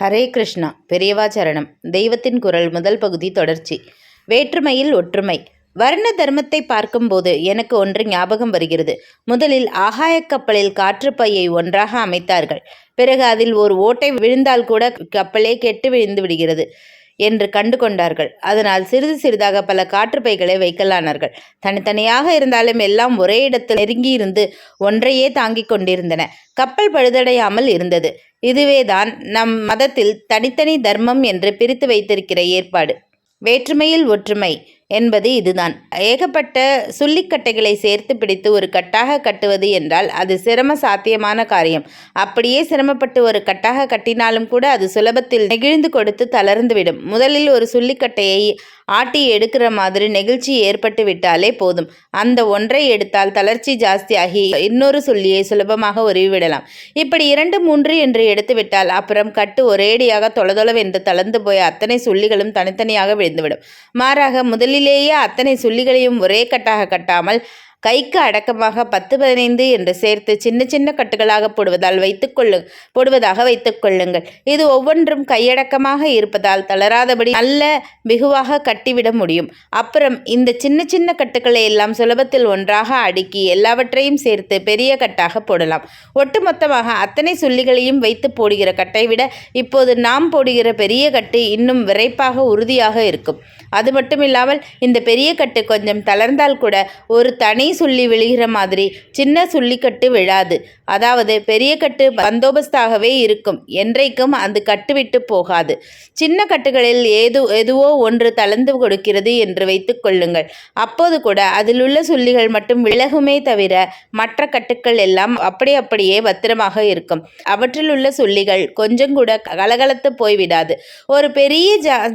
ஹரே கிருஷ்ணா. பெரியவா சரணம். தெய்வத்தின் குரல் முதல் பகுதி தொடர்ச்சி. வேற்றுமையில் ஒற்றுமை. வர்ண தர்மத்தை பார்க்கும்போது எனக்கு ஒன்று ஞாபகம் வருகிறது. முதலில் ஆகாயக் கப்பலில் காற்றுப்பையை ஒன்றாக அமைத்தார்கள். பிறகு அதில் ஒரு ஓட்டை விழுந்தால் கூட கப்பலே கெட்டு விழுந்து விடுகிறது என்று கண்டு கொண்டார்கள். அதனால் சிறிது சிறிதாக பல காற்றுப்பைகளை வைக்கலானார்கள். தனித்தனியாக இருந்தாலும் எல்லாம் ஒரே இடத்தில் நெருங்கியிருந்து ஒன்றையே தாங்கிக் கொண்டிருந்தன. கப்பல் பழுதடையாமல் இருந்தது. இதுவேதான் நம் மதத்தில் தனித்தனி தர்மம் என்று பிரித்து வைத்திருக்கிற ஏற்பாடு. வேற்றுமையில் ஒற்றுமை என்பது இதுதான். ஏகப்பட்ட சுள்ளிக்கட்டைகளை சேர்த்து பிடித்து ஒரு கட்டாக கட்டுவது என்றால் அது சிரம சாத்தியமான காரியம். அப்படியே சிரமப்பட்டு ஒரு கட்டாக கட்டினாலும் கூட அது சுலபத்தில் நெகிழ்ந்து கொடுத்து தளர்ந்துவிடும். முதலில் ஒரு சுள்ளிக்கட்டையை ஆட்டி எடுக்கிற மாதிரி நெகிழ்ச்சி ஏற்பட்டு விட்டாலே போதும். அந்த ஒன்றை எடுத்தால் தளர்ச்சி ஜாஸ்தியாகி இன்னொரு சுள்ளியை சுலபமாக உருவிவிடலாம். இப்படி 2, 3 என்று எடுத்து விட்டால் அப்புறம் கட்டு ஒரேடியாக தொளதொளவென்று தளர்ந்து போய் அத்தனை சுள்ளிகளும் தனித்தனியாக விழுந்துவிடும். மாறாக முதலிலேயே அத்தனை சுள்ளிகளையும் ஒரே கட்டாக கட்டாமல் கைக்கு அடக்கமாக 10, 15 என்று சேர்த்து சின்ன சின்ன கட்டுகளாக போடுவதாக வைத்துக்கொள்ளுங்கள். இது ஒவ்வொன்றும் கையடக்கமாக இருப்பதால் தளராதபடி நல்ல பிகுவாக கட்டிவிட முடியும். அப்புறம் இந்த சின்ன சின்ன கட்டுக்களை எல்லாம் சுலபத்தில் ஒன்றாக அடுக்கி எல்லாவற்றையும் சேர்த்து பெரிய கட்டாக போடலாம். ஒட்டுமொத்தமாக அத்தனை சுள்ளிகளையும் வைத்து போடுகிற கட்டை விட இப்போது நாம் போடுகிற பெரிய கட்டு இன்னும் விரைப்பாக உறுதியாக இருக்கும். அது மட்டுமில்லாமல் இந்த பெரிய கட்டு கொஞ்சம் தளர்ந்தால் கூட ஒரு தனி சுள்ளி விழுகிற மாதிரி சின்ன சுள்ளிக்கட்டு விழாது. அதாவது பெரிய கட்டு பந்தோபஸ்தாகவே இருக்கும். என்றைக்கும் அந்த கட்டு விட்டு போகாது. சின்ன கட்டுகளில் எதுவோ ஒன்று தளர்ந்து கொடுக்கிறது என்று வைத்துக் கொள்ளுங்கள். அப்போது கூட அதிலுள்ள சுள்ளிகள் மட்டும் விலகுமே தவிர மற்ற கட்டுக்கள் எல்லாம் அப்படியே பத்திரமாக இருக்கும். அவற்றில் உள்ள சுள்ளிகள் கொஞ்சம் கூட கலகலத்து போய்விடாது. ஒரு பெரிய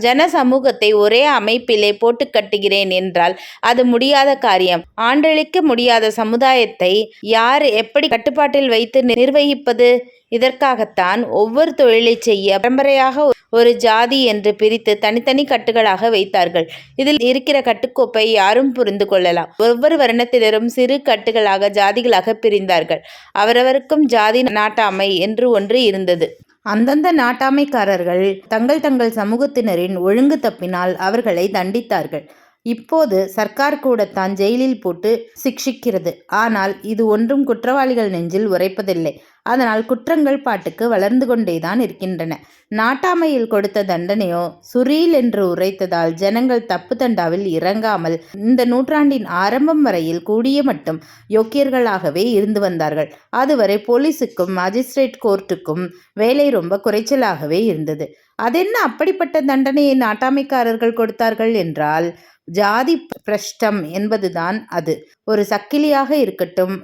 ஜன சமூகத்தை ஒரே அமைப்பிலே போட்டு கட்டுகிறேன் என்றால் அது முடியாத காரியம். ஆண்டளிக்க முடியாத சமுதாயத்தை யார் எப்படி கட்டுப்பாட்டில் வைத்து நிர்வகிப்பது? இதற்காகத்தான் ஒவ்வொரு தொழிலை செய்ய பரம்பரையாக ஒரு ஜாதி என்று பிரித்து தனித்தனி கட்டுகளாக வைத்தார்கள். இதில் இருக்கிற கட்டுக்கோப்பை யாரும் புரிந்து கொள்ளலாம். ஒவ்வொரு வருணத்தினரும் சிறு கட்டுகளாக ஜாதிகளாக பிரிந்தார்கள். அவரவருக்கும் ஜாதி நாட்டாமை என்று ஒன்று இருந்தது. அந்தந்த நாட்டாமைக்காரர்கள் தங்கள் சமூகத்தினரின் ஒழுங்கு தப்பினால் அவர்களை தண்டித்தார்கள். இப்போது சர்க்கார் கூடத்தான் ஜெயிலில் போட்டு சிக்ஷிக்கிறது. ஆனால் இது ஒன்றும் குற்றவாளிகள் நெஞ்சில் உரைப்பதில்லை. அதனால் குற்றங்கள் பாட்டுக்கு வளர்ந்து கொண்டேதான் இருக்கின்றன. நாட்டாமையில் கொடுத்த தண்டனையோ சுரீல் என்று உரைத்ததால் ஜனங்கள் தப்பு தண்டாவில் இறங்காமல் இந்த நூற்றாண்டின் ஆரம்பம் வரையில் கூடிய மட்டும் யோக்கியர்களாகவே இருந்து வந்தார்கள். அதுவரை போலீஸுக்கும் மாஜிஸ்ட்ரேட் கோர்ட்டுக்கும் வேலை ரொம்ப குறைச்சலாகவே இருந்தது. அதென்ன அப்படிப்பட்ட தண்டனையை நாட்டாமைக்காரர்கள் கொடுத்தார்கள் என்றால் ஜாதி பிரஷ்டம் என்பதுதான் அது. ஒரு சக்கிலியாக இருக்கட்டும்,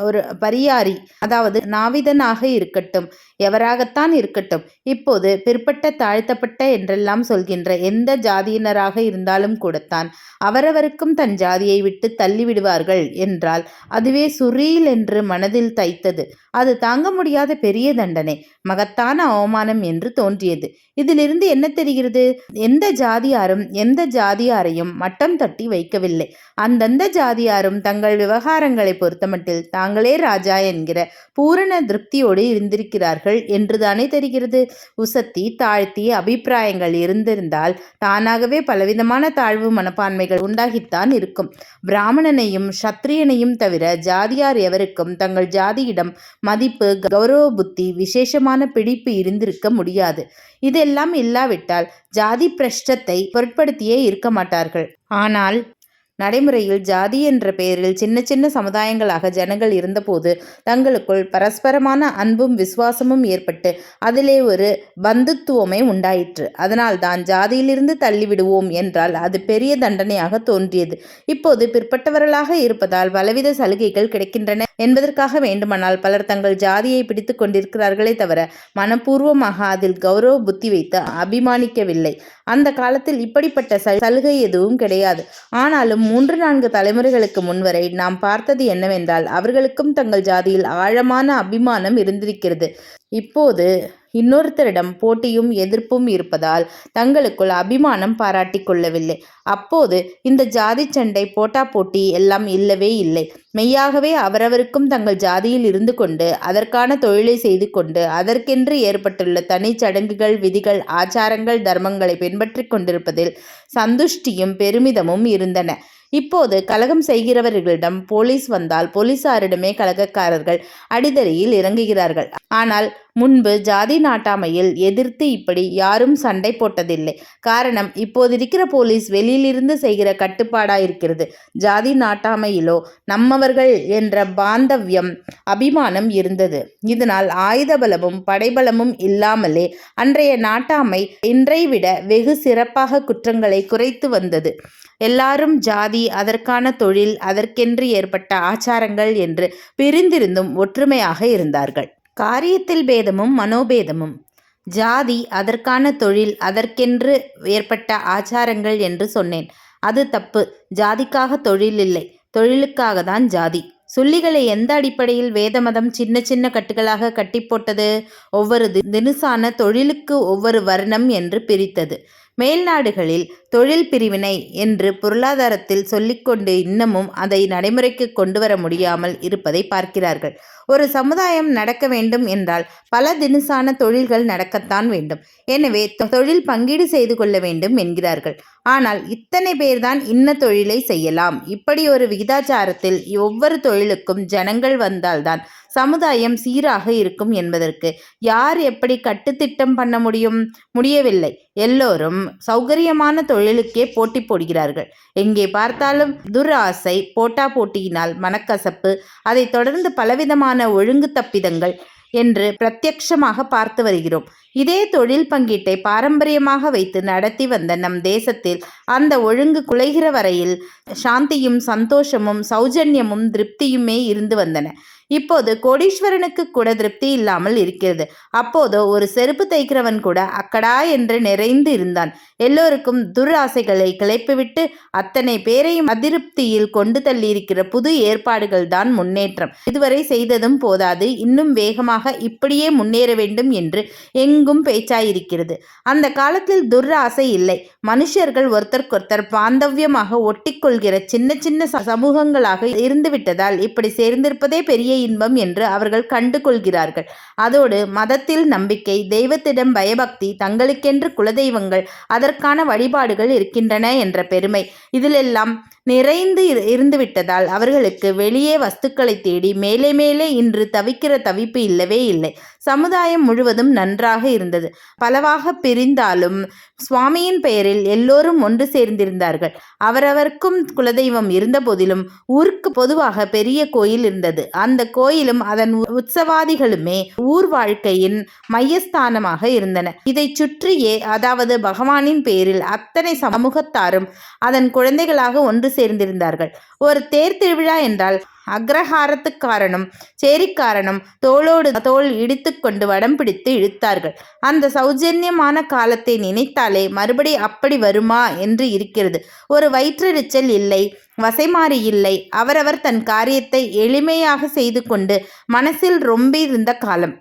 ஒரு பரியாரி அதாவது நாவிதனாக இருக்கட்டும், எவராகத்தான் இருக்கட்டும், இப்போது பிற்பட்ட தாழ்த்தப்பட்ட என்றெல்லாம் சொல்கின்ற எந்த ஜாதியினராக இருந்தாலும் கூடத்தான் அவரவருக்கும் தன் ஜாதியை விட்டு தள்ளிவிடுவார்கள் என்றால் அதுவே சுரீல் என்று மனதில் தைத்தது. அது தாங்க முடியாத பெரிய தண்டனை, மகத்தான அவமானம் என்று தோன்றியது. இதிலிருந்து என்ன தெரிகிறது? எந்த ஜாதியாரும் எந்த ஜாதியாரையும் மட்டம் தட்டி வைக்கவில்லை. அந்தந்த ஜாதியாரும் தங்கள் விவகாரங்களை பொறுத்தமட்டில் தாங்களே ராஜா என்கிற பூரண திருப்தியோடு இருந்திருக்கிறார்கள் என்றுதானே தெரிகிறது. உசத்தி தாழ்த்தி அபிப்பிராயங்கள் இருந்திருந்தால் தானாகவே பலவிதமான தாழ்வு மனப்பான்மைகள் உண்டாகித்தான் இருக்கும். பிராமணனையும் சத்திரியனையும் தவிர ஜாதியார் எவருக்கும் தங்கள் ஜாதியிடம் மதிப்பு, கௌரவ புத்தி, விசேஷமான பிடிப்பு இருந்திருக்க முடியாது. இதெல்லாம் இல்லாவிட்டால் ஜாதி பிரஷ்டத்தை பொருட்படுத்தியே இருக்க மாட்டார்கள். ஆனால் நடைமுறையில் ஜாதி என்ற பெயரில் சின்ன சின்ன சமுதாயங்களாக ஜனங்கள் இருந்தபோது தங்களுக்குள் பரஸ்பரமான அன்பும் விசுவாசமும் ஏற்பட்டு அதிலே ஒரு பந்துத்துவமே உண்டாயிற்று. அதனால் தான் ஜாதியிலிருந்து தள்ளிவிடுவோம் என்றால் அது பெரிய தண்டனையாக தோன்றியது. இப்போது பிற்பட்டவர்களாக இருப்பதால் பலவித சலுகைகள் கிடைக்கின்றன என்பதற்காக வேண்டுமானால் பலர் தங்கள் ஜாதியை பிடித்து கொண்டிருக்கிறார்களே தவிர மனப்பூர்வமாக அதில் கௌரவ புத்தி வைத்து அபிமானிக்கவில்லை. அந்த காலத்தில் இப்படிப்பட்ட சலுகை எதுவும் கிடையாது. ஆனாலும் 3-4 தலைமுறைகளுக்கு முன்வரை நாம் பார்த்தது என்னவென்றால் அவர்களுக்கும் தங்கள் ஜாதியில் ஆழமான அபிமானம் இருந்திருக்கிறது. இப்போது இன்னொருத்தரிடம் போட்டியும் எதிர்ப்பும் இருப்பதால் தங்களுக்குள் அபிமானம் பாராட்டி கொள்ளவில்லை. அப்போது இந்த ஜாதி சண்டை, போட்டா போட்டி எல்லாம் இல்லவே இல்லை. மெய்யாகவே அவரவருக்கும் தங்கள் ஜாதியில் இருந்து கொண்டு அதற்கான தொழிலை செய்து கொண்டு அதற்கென்று ஏற்பட்டுள்ள தனி சடங்குகள், விதிகள், ஆச்சாரங்கள், தர்மங்களை பின்பற்றி கொண்டிருப்பதில் சந்துஷ்டியும் பெருமிதமும் இருந்தன. இப்போது கலகம் செய்கிறவர்களிடம் போலீஸ் வந்தால் போலீசாரிடமே கலகக்காரர்கள் அடிதடியில் இறங்குகிறார்கள். ஆனால் முன்பு ஜாதி நாட்டாமையில் எதிர்த்து இப்படி யாரும் சண்டை போட்டதில்லை. காரணம், இப்போதிருக்கிற போலீஸ் வெளியிலிருந்து செய்கிற கட்டுப்பாடாயிருக்கிறது. ஜாதி நாட்டாமையிலோ நம்மவர்கள் என்ற பாந்தவ்யம், அபிமானம் இருந்தது. இதனால் ஆயுத பலமும் படைபலமும் இல்லாமலே அன்றைய நாட்டாமை இன்றை விட வெகு சிறப்பாக குற்றங்களை குறைத்து வந்தது. எல்லாரும் ஜாதி, அதற்கான தொழில், அதற்கென்று ஏற்பட்ட ஆச்சாரங்கள் என்று பிரிந்திருந்தும் ஒற்றுமையாக இருந்தார்கள். காரியத்தில் பேதமும் மனோபேதமும். ஜாதி, அதற்கான தொழில், அதற்கென்று ஏற்பட்ட ஆச்சாரங்கள் என்று சொன்னேன். அது தப்பு. ஜாதிக்காக தொழில் இல்லை, தொழிலுக்காக தான் ஜாதி. சுள்ளிகளை எந்த அடிப்படையில் வேத மதம் சின்ன சின்ன கட்டுகளாக கட்டி போட்டது? ஒவ்வொரு தினுசான தொழிலுக்கு ஒவ்வொரு வர்ணம் என்று பிரித்தது. மேல்நாடுகளில் தொழில் பிரிவினை என்று பொருளாதாரத்தில் சொல்லிக்கொண்டு இன்னமும் அதை நடைமுறைக்கு கொண்டு வர முடியாமல் இருப்பதை பார்க்கிறார்கள். ஒரு சமுதாயம் நடக்க வேண்டும் என்றால் பல தினுசான தொழில்கள் நடக்கத்தான் வேண்டும். எனவே தொழில் பங்கீடு செய்து கொள்ள வேண்டும் என்கிறார்கள். ஆனால் இத்தனை பேர்தான் இன்ன தொழிலை செய்யலாம். இப்படி ஒரு விகிதாச்சாரத்தில் ஒவ்வொரு தொழிலுக்கும் ஜனங்கள் வந்தால்தான் சமுதாயம் சீராக இருக்கும் என்பதற்கு யார் எப்படி கட்டுத்திட்டம் பண்ண முடியவில்லை. எல்லோரும் சௌகரியமான தொழிலுக்கே போட்டி போடுகிறார்கள். எங்கே பார்த்தாலும் துராசை, போட்டா போட்டியினால் மனக்கசப்பு, அதை தொடர்ந்து பலவிதமான ஒழுங்கு தப்பிதங்கள் என்று பிரத்யட்சமாக பார்த்து வருகிறோம். இதே தொழில் பங்கீட்டை பாரம்பரியமாக வைத்து நடத்தி வந்த நம் தேசத்தில் அந்த ஒழுங்கு குலைகிற வரையில் சாந்தியும் சந்தோஷமும் சௌஜன்யமும் திருப்தியுமே இருந்து வந்தன. இப்போது கோடீஸ்வரனுக்கு கூட திருப்தி இல்லாமல் இருக்கிறது. அப்போதோ ஒரு செருப்பு தைக்கிறவன் கூட அக்கடா என்று நிறைந்து இருந்தான். எல்லோருக்கும் துராசைகளை கிளப்பிவிட்டு அத்தனை பேரையும் அதிருப்தியில் கொண்டு தள்ளியிருக்கிற புது ஏற்பாடுகள் தான் முன்னேற்றம். இதுவரை செய்ததும் போதாது, இன்னும் வேகமாக இப்படியே முன்னேற வேண்டும் என்று எங்கும் பேச்சாயிருக்கிறது. அந்த காலத்தில் துராசை இல்லை. மனுஷர்கள் ஒருத்தருக்கொருத்தர் பாந்தவியமாக ஒட்டிக்கொள்கிற சின்ன சின்ன சமூகங்களாக இருந்துவிட்டதால் இப்படி சேர்ந்திருப்பதே பெரிய இன்பம் என்று அவர்கள் கண்டு கொள்கிறார்கள். அதோடு மதத்தில் நம்பிக்கை, தெய்வத்திடம் பயபக்தி, தங்களுக்கென்று குலதெய்வங்கள், அதற்கான வழிபாடுகள் இருக்கின்றன என்ற பெருமை இதிலெல்லாம் நிறைந்து இருந்துவிட்டதால் அவர்களுக்கு வெளியே வஸ்துக்களை தேடி மேலே மேலே இன்று தவிக்கிற தவிப்பு இல்லவே இல்லை. சமுதாயம் முழுவதும் நன்றாக இருந்தது. பலவாக பிரிந்தாலும் சுவாமியின் பெயரில் எல்லோரும் ஒன்று சேர்ந்திருந்தார்கள். அவரவர்க்கும் குலதெய்வம் இருந்த போதிலும் ஊருக்கு பொதுவாக பெரிய கோயில் இருந்தது. அந்த கோயிலும் அதன் உற்சவாதிகளுமே ஊர் வாழ்க்கையின் மையஸ்தானமாக இருந்தன. இதை சுற்றியே, அதாவது பகவானின் பெயரில் அத்தனை சமூகத்தாரும் அதன் குழந்தைகளாக ஒன்று சேர்ந்திருந்தார்கள். ஒரு தேர் திருவிழா என்றால் அக்ரஹாரத்துக்காரனும் சேரிக்காரனும் தோளோடு தோள் இடித்து கொண்டு வடம் பிடித்து இழுத்தார்கள். அந்த சௌஜன்யமான காலத்தை நினைத்தாலே மறுபடி அப்படி வருமா என்று இருக்கிறது. ஒரு வயிற்றெரிச்சல் இல்லை, வசைமாறி இல்லை. அவரவர் தன் காரியத்தை எளிமையாக செய்து கொண்டு மனசில் ரொம்பியிருந்த காலம்.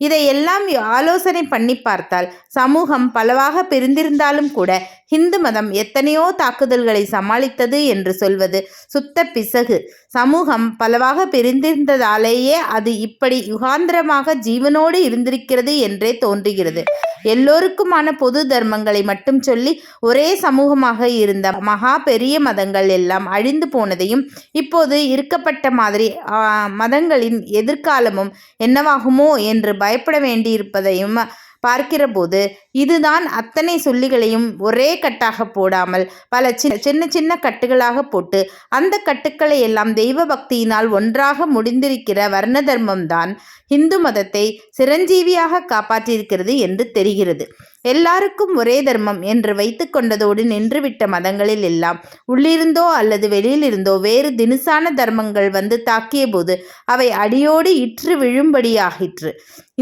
இதையெல்லாம் ஆலோசனை பண்ணி பார்த்தால் சமூகம் பலவாக பிரிந்திருந்தாலும் கூட ஹிந்து மதம் எத்தனையோ தாக்குதல்களை சமாளித்தது என்று சொல்வது சுத்த பிசகு. சமூகம் பலவாக பிரிந்திருந்ததாலேயே அது இப்படி யுகாந்திரமாக ஜீவனோடு இருந்திருக்கிறது என்றே தோன்றுகிறது. எல்லோருக்குமான பொது தர்மங்களை மட்டும் சொல்லி ஒரே சமூகமாக இருந்த மகா பெரிய மதங்கள் எல்லாம் அழிந்து போனதையும் இப்போது இருக்கப்பட்ட மாதிரி மதங்களின் எதிர்காலமும் என்னவாகுமோ என்று பயப்பட வேண்டியிருப்பதையும் பார்க்கிற போது இதுதான் அத்தனை சொல்லிகளையும் ஒரே கட்டாக போடாமல் பல சின்ன சின்ன கட்டுகளாக போட்டு அந்த கட்டுக்களை எல்லாம் தெய்வ பக்தியினால் ஒன்றாக முடிந்திருக்கிற வர்ண தர்மம்தான் இந்து மதத்தை சிரஞ்சீவியாக காப்பாற்றியிருக்கிறது என்று தெரிகிறது. எல்லாருக்கும் ஒரே தர்மம் என்று வைத்து கொண்டதோடு நின்றுவிட்ட மதங்களில் எல்லாம் உள்ளிருந்தோ அல்லது வெளியிலிருந்தோ வேறு தினுசான தர்மங்கள் வந்து தாக்கிய போது அவை அடியோடு இற்று விழும்படியாகிற்று.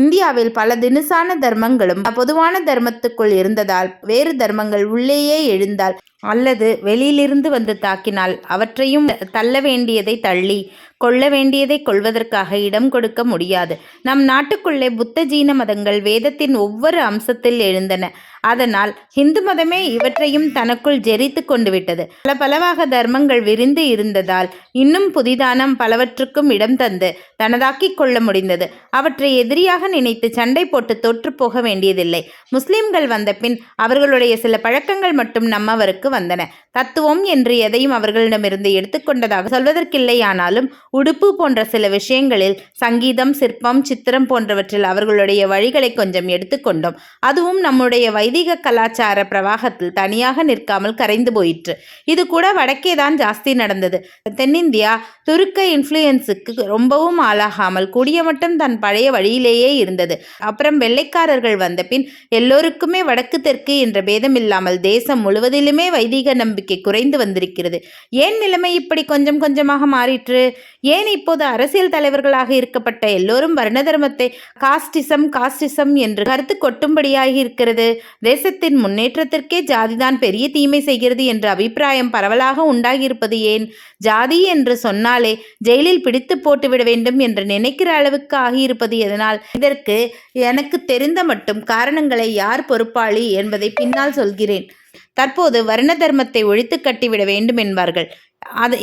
இந்தியாவில் பல தினுசான தர்மங்களும் பொதுவான தர்மத்துக்குள் இருந்ததால் வேறு தர்மங்கள் உள்ளேயே எழுந்தால் அல்லது வெளியிலிருந்து வந்து தாக்கினால் அவற்றையும் தள்ள வேண்டியதை தள்ளி கொள்ள வேண்டியதை கொள்வதற்காக இடம் கொடுக்க முடியாது. நம் நாட்டுக்குள்ளே புத்த ஜீன மதங்கள் வேதத்தின் ஒவ்வொரு அம்சத்தில் எழுந்தன. அதனால் இந்து மதமே இவற்றையும் தனக்குள் ஜெரித்து கொண்டு விட்டது. பலவாக தர்மங்கள் விரிந்து இருந்ததால் இன்னும் புதிதான பலவற்றுக்கும் இடம் தந்து தனதாக்கிக் கொள்ள முடிந்தது. அவற்றை எதிரியாக நினைத்து சண்டை போட்டு தோற்று போக வேண்டியதில்லை. முஸ்லிம்கள் வந்த பின் அவர்களுடைய சில பழக்கங்கள் மட்டும் நம்மவருக்கு வந்தன. தத்துவம் என்று எதையும் அவர்களிடமிருந்து எடுத்துக்கொண்டதாக சொல்வதற்கில்லை. ஆனாலும் உடுப்பு போன்ற சில விஷயங்களில், சங்கீதம், சிற்பம், சித்திரம் போன்றவற்றில் அவர்களுடைய வழிகளை கொஞ்சம் எடுத்துக்கொண்டோம். அதுவும் நம்முடைய வைதிக கலாச்சார பிரவாகத்தில் தனியாக நிற்காமல் கரைந்து போயிற்று. இது கூட வடக்கேதான் ஜாஸ்தி நடந்தது. தென்னிந்தியா துருக்க இன்ஃப்ளூயன்ஸுக்கு ரொம்பவும் ஆளாகாமல் கூடிய மட்டும் தன் பழைய வழியிலேயே இருந்தது. அப்புறம் வெள்ளைக்காரர்கள் வந்த பின் எல்லோருக்குமே வடக்கு தெற்கு என்ற பேதமில்லாமல் தேசம் முழுவதிலுமே வைதிக நம்பிக்கை குறைந்து வந்திருக்கிறது. ஏன் நிலைமை இப்படி கொஞ்சம் கொஞ்சமாக மாறிற்று? ஏன் இப்போது அரசியல் தலைவர்களாக இருக்கப்பட்ட எல்லோரும் வர்ண தர்மத்தை காஸ்டிசம் என்று கருத்து கொட்டும்படியாகி இருக்கிறது? தேசத்தின் முன்னேற்றத்திற்கே ஜாதிதான் பெரிய தீமை செய்கிறது என்ற அபிப்பிராயம் பரவலாக உண்டாகியிருப்பது ஏன்? ஜாதி என்று சொன்னாலே ஜெயிலில் பிடித்து போட்டுவிட வேண்டும் என்று நினைக்கிற அளவுக்கு ஆகியிருப்பது எதனால்? இதற்கு எனக்கு தெரிந்த மட்டும் காரணங்களை யார் பொறுப்பாளி என்பதை பின்னால் சொல்கிறேன். தற்போது வர்ண தர்மத்தை ஒழித்து கட்டிவிட வேண்டும் என்பார்கள். அது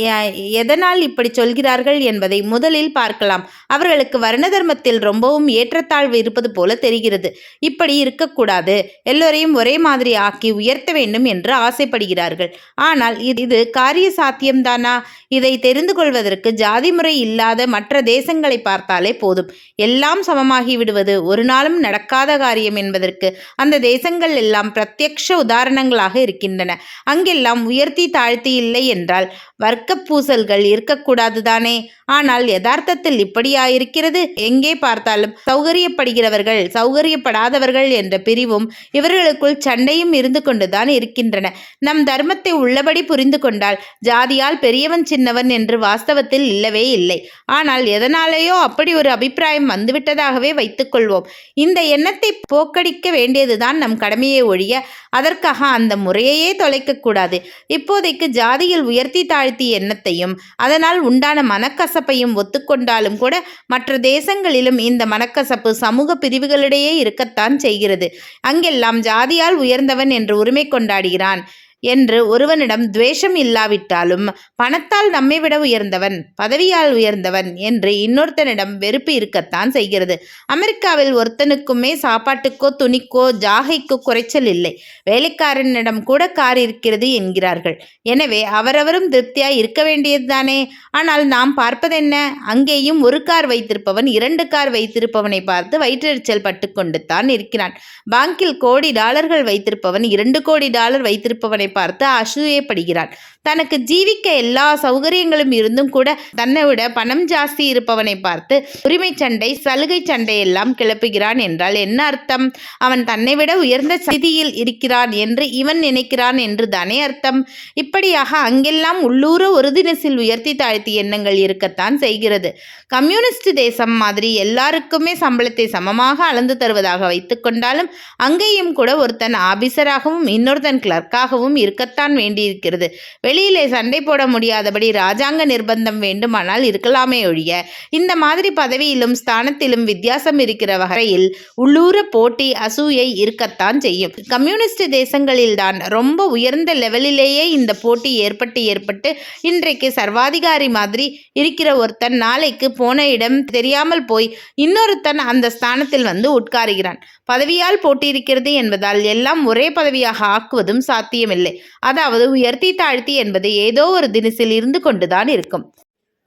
எதனால் இப்படி சொல்கிறார்கள் என்பதை முதலில் பார்க்கலாம். அவர்களுக்கு வர்ண தர்மத்தில் ரொம்பவும் ஏற்றத்தாழ்வு இருப்பது போல தெரிகிறது. இப்படி இருக்கக்கூடாது, எல்லோரையும் ஒரே மாதிரி ஆக்கி உயர்த்த வேண்டும் என்று ஆசைப்படுகிறார்கள். ஆனால் இது காரிய சாத்தியம்தானா? இதை தெரிந்து கொள்வதற்கு ஜாதி முறை இல்லாத மற்ற தேசங்களை பார்த்தாலே போதும். எல்லாம் சமமாகி விடுவது ஒரு நாளும் நடக்காத காரியம் என்பதற்கு அந்த தேசங்கள் எல்லாம் பிரத்யக்ஷ உதாரணங்களாக இருக்கின்றன. அங்கெல்லாம் உயர்த்தி தாழ்த்தி இல்லை என்றால் வர்க்க பூசல்கள் இருக்கக்கூடாதுதானே? ஆனால் யதார்த்தத்தில் இப்படியா இருக்கிறது? எங்கே பார்த்தாலும் சௌகரியப்படுகிறவர்கள், சௌகரியப்படாதவர்கள் என்ற பிரிவும் இவர்களுக்குள் சண்டையும் இருந்து கொண்டுதான் இருக்கின்றன. நம் தர்மத்தை உள்ளபடி புரிந்து கொண்டால் ஜாதியால் பெரியவன் சின்னவன் என்று வாஸ்தவத்தில் இல்லவே இல்லை. ஆனால் எதனாலேயோ அப்படி ஒரு அபிப்பிராயம் வந்துவிட்டதாகவே வைத்துக்கொள்வோம். இந்த எண்ணத்தை போக்கடிக்க வேண்டியதுதான் நம் கடமையை ஒழிய அதற்காக அந்த முறையையே தொலைக்கக்கூடாது. இப்போதைக்கு ஜாதியில் உயர்த்தி தாழ்த்தி எண்ணத்தையும் அதனால் உண்டான மனக்கசப்பையும் ஒத்துக்கொண்டாலும் கூட மற்ற தேசங்களிலும் இந்த மனக்கசப்பு சமூக பிரிவுகளிடையே இருக்கத்தான் செய்கிறது. அங்கெல்லாம் ஜாதியால் உயர்ந்தவன் என்று உரிமை கொண்டாடுகிறான் என்று ஒருவனிடம் துவேஷம் இல்லாவிட்டாலும் பணத்தால் நம்மை விட உயர்ந்தவன், பதவியால் உயர்ந்தவன் என்று இன்னொருத்தனிடம் வெறுப்பு இருக்கத்தான் செய்கிறது. அமெரிக்காவில் ஒருத்தனுக்குமே சாப்பாட்டுக்கோ துணிக்கோ ஜாகைக்கோ குறைச்சல் இல்லை. வேலைக்காரனிடம் கூட கார் இருக்கிறது என்கிறார்கள். எனவே அவரவரும் திருப்தியாய் இருக்க வேண்டியதுதானே? ஆனால் நாம் பார்ப்பதென்ன? அங்கேயும் ஒரு கார் வைத்திருப்பவன் 2 கார் வைத்திருப்பவனை பார்த்து வயிற்றெரிச்சல் பட்டு கொண்டு தான் இருக்கிறான். பாங்கில் கோடி டாலர்கள் வைத்திருப்பவன் 2 கோடி டாலர் வைத்திருப்பவனை பார்த்து அசூயப்படுகிறான். தனக்கு ஜீவிக்க எல்லா சௌகரியங்களும் இருந்தும் கூட தன்னை விட பணம் ஜாஸ்தி இருப்பவனை பார்த்து உரிமை சண்டை, சலுகை சண்டை எல்லாம் கிளப்புகிறான் என்றால் என்ன அர்த்தம்? அவன் தன்னை விட உயர்ந்த ஸ்திதியில் இருக்கிறான் என்று இவன் நினைக்கிறான் என்று தானே அர்த்தம். இப்படியாக அங்கெல்லாம் உள்ளூர ஒரு தினசில் உயர்த்தி தாழ்த்தி எண்ணங்கள் இருக்கத்தான் செய்கிறது. கம்யூனிஸ்ட் தேசம் மாதிரி எல்லாருக்குமே சம்பளத்தை சமமாக அளந்து தருவதாக வைத்துக்கொண்டாலும் அங்கேயும் கூட ஒருத்தன் ஆபீசராகவும் இன்னொருத்தன் கிளர்க்காகவும் இருக்கத்தான் வேண்டியிருக்கிறது. வெளியிலே சண்டை போட முடியாதபடி இராஜாங்க நிர்பந்தம் வேண்டுமானால் இருக்கலாமே ஒழிய இந்த மாதிரி பதவியிலும் ஸ்தானத்திலும் வித்தியாசம் இருக்கிற வகையில் உள்ளூர போட்டி, அசூயை இருக்கத்தான் செய்யும். கம்யூனிஸ்ட் தேசங்களில்தான் ரொம்ப உயர்ந்த லெவலிலேயே இந்த போட்டி ஏற்பட்டு இன்றைக்கு சர்வாதிகாரி மாதிரி இருக்கிற ஒருத்தன் நாளைக்கு போன இடம் தெரியாமல் போய் இன்னொருத்தன் அந்த ஸ்தானத்தில் வந்து உட்காருகிறான். பதவியால் போட்டியிருக்கிறது என்பதால் எல்லாம் ஒரே பதவியாக ஆக்குவதும் சாத்தியமில்லை. அதாவது உயர்த்தி தாழ்த்தி என்பது ஏதோ ஒரு தினசில் இருந்து கொண்டுதான் இருக்கும்.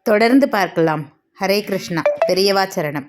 தொடர்ந்து பார்க்கலாம். ஹரே கிருஷ்ணா. பெரியவா சரணம்.